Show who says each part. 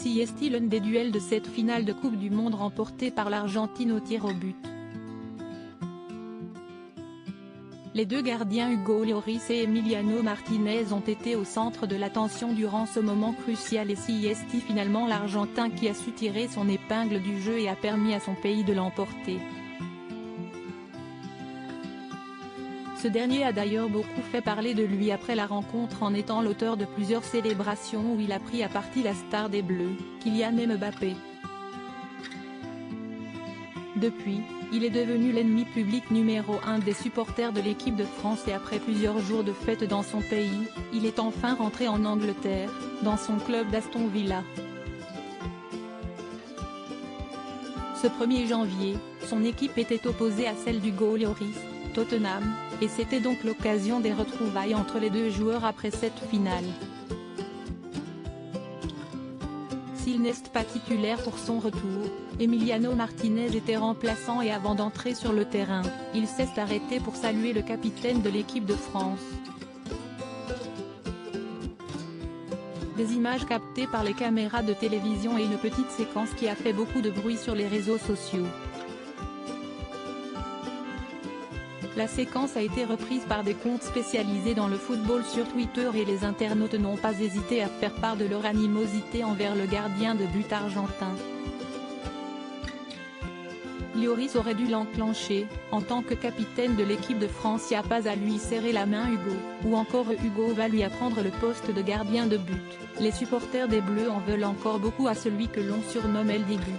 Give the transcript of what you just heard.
Speaker 1: Si est l'un des duels de cette finale de Coupe du Monde remportée par l'Argentine au tir au but. Les deux gardiens Hugo Lloris et Emiliano Martinez ont été au centre de l'attention durant ce moment crucial et c'est finalement l'Argentin qui a su tirer son épingle du jeu et a permis à son pays de l'emporter. Ce dernier a d'ailleurs beaucoup fait parler de lui après la rencontre en étant l'auteur de plusieurs célébrations où il a pris à partie la star des Bleus, Kylian Mbappé. Depuis, il est devenu l'ennemi public numéro 1 des supporters de l'équipe de France et après plusieurs jours de fête dans son pays, il est enfin rentré en Angleterre, dans son club d'Aston Villa. Ce 1er janvier, son équipe était opposée à celle d'Hugo Lloris, Tottenham, et c'était donc l'occasion des retrouvailles entre les deux joueurs après cette finale. S'il n'est pas titulaire pour son retour, Emiliano Martinez était remplaçant et avant d'entrer sur le terrain, il s'est arrêté pour saluer le capitaine de l'équipe de France. Des images captées par les caméras de télévision et une petite séquence qui a fait beaucoup de bruit sur les réseaux sociaux. La séquence a été reprise par des comptes spécialisés dans le football sur Twitter et les internautes n'ont pas hésité à faire part de leur animosité envers le gardien de but argentin. Lloris aurait dû l'enclencher, en tant que capitaine de l'équipe de France y a pas à lui serrer la main Hugo, ou encore Hugo va lui apprendre le poste de gardien de but. Les supporters des Bleus en veulent encore beaucoup à celui que l'on surnomme El Dibu.